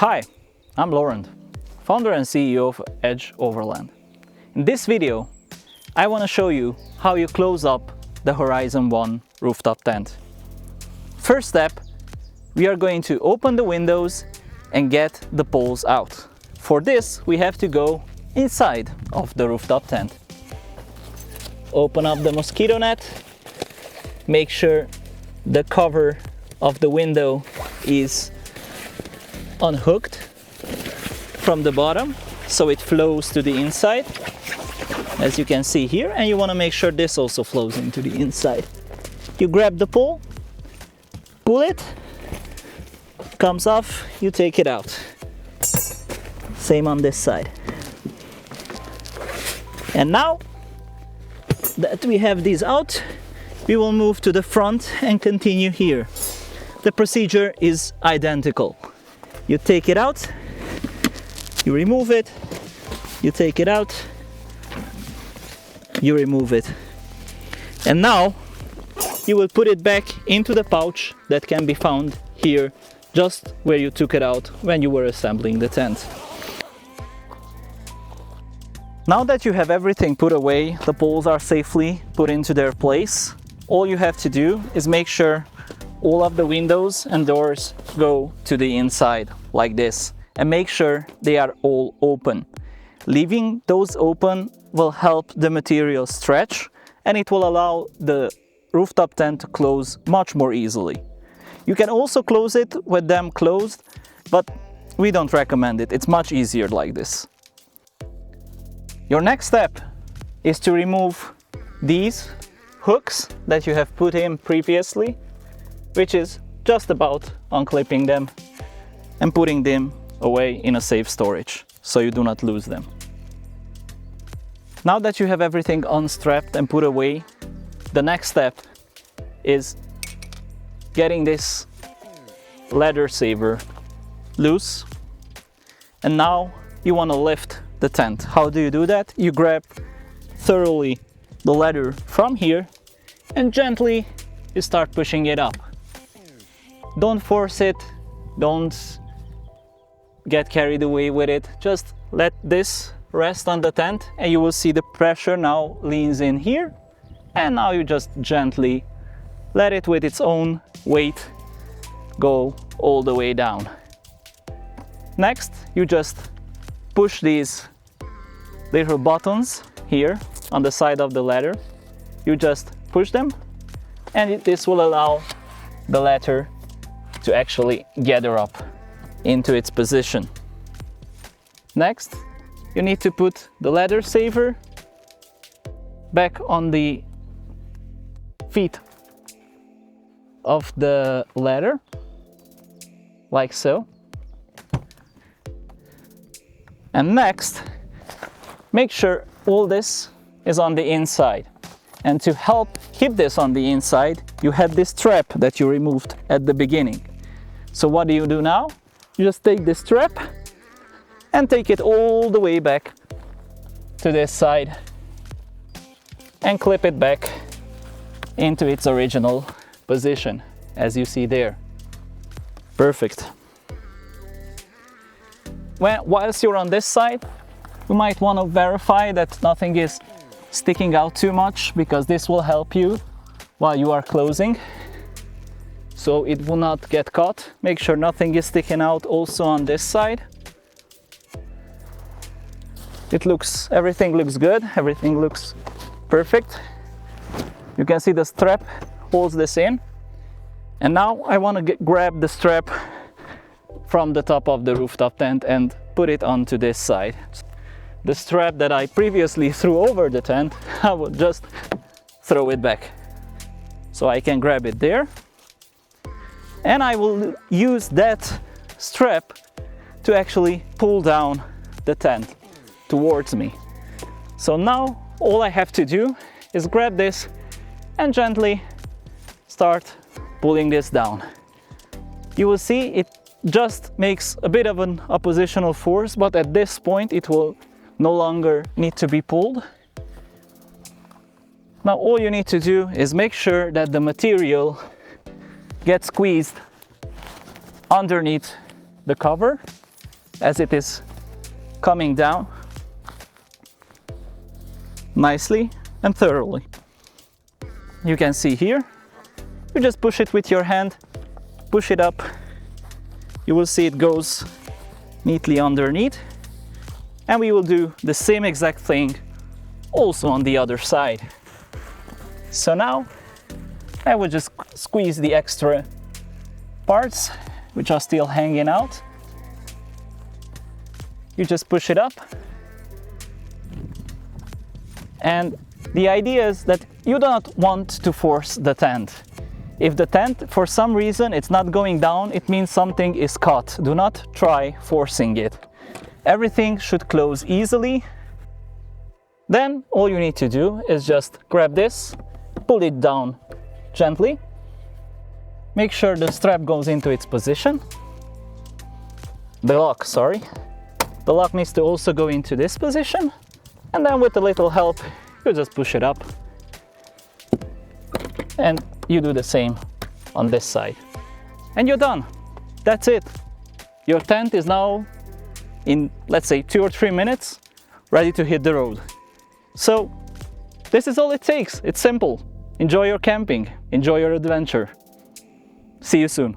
Hi, I'm Laurent, founder and CEO of Edge Overland. In this video, I want to show you how you close up the Horizon One rooftop tent. First step, we are going to open the windows and get the poles out. For this, we have to go inside of the rooftop tent. Open up the mosquito net, make sure the cover of the window is unhooked from the bottom so it flows to the inside, as you can see here, and you want to make sure this also flows into the inside. You grab the pole, pull it, comes off, you take it out. Same on this side. And now that we have these out, we will move to the front and continue here. The procedure is identical. You take it out, you remove it, you take it out, you remove it. And now you will put it back into the pouch that can be found here, just where you took it out when you were assembling the tent. Now that you have everything put away, the poles are safely put into their place, all you have to do is make sure all of the windows and doors go to the inside like this, and make sure they are all open. Leaving those open will help the material stretch, and it will allow the rooftop tent to close much more easily. You can also close it with them closed, but we don't recommend it. It's much easier like this. Your next step is to remove these hooks that you have put in previously, which is just about unclipping them and putting them away in a safe storage so you do not lose them. Now that you have everything unstrapped and put away, the next step is getting this ladder saver loose, and now you want to lift the tent. How do you do that? You grab thoroughly the ladder from here and gently you start pushing it up. Don't force it, don't get carried away with it, just let this rest on the tent and you will see the pressure now leans in here, and now you just gently let it with its own weight go all the way down. Next, you just push these little buttons here on the side of the ladder. You just push them, and this will allow the ladder to actually gather up into its position. Next, you need to put the ladder saver back on the feet of the ladder, like so. And next, make sure all this is on the inside. And to help keep this on the inside, you have this strap that you removed at the beginning. So what do you do now? You just take this strap and take it all the way back to this side and clip it back into its original position, as you see there. Perfect. Whilst you're on this side, you might want to verify that nothing is sticking out too much, because this will help you while you are closing, so it will not get caught. Make sure nothing is sticking out also on this side. Everything looks good, everything looks perfect. You can see the strap holds this in. And now I want to grab the strap from the top of the rooftop tent and put it onto this side. The strap that I previously threw over the tent, I will just throw it back. So I can grab it there. And I will use that strap to actually pull down the tent towards me. So now all I have to do is grab this and gently start pulling this down. You will see it just makes a bit of an oppositional force, but at this point it will no longer need to be pulled. Now all you need to do is make sure that the material gets squeezed underneath the cover as it is coming down nicely and thoroughly. You can see here, you just push it with your hand, push it up, you will see it goes neatly underneath, and we will do the same exact thing also on the other side. So now I will just squeeze the extra parts which are still hanging out. You just push it up, and the idea is that you do not want to force the tent. If the tent for some reason it's not going down, it means something is caught. Do not try forcing it. Everything should close easily. Then all you need to do is just grab this, pull it down gently, make sure the strap goes into its position. The lock needs to also go into this position, and then with a little help you just push it up, and you do the same on this side, and you're done. That's it. Your tent is now, in let's say 2 or 3 minutes, ready to hit the road. So this is all it takes. It's simple. Enjoy your camping, enjoy your adventure. See you soon.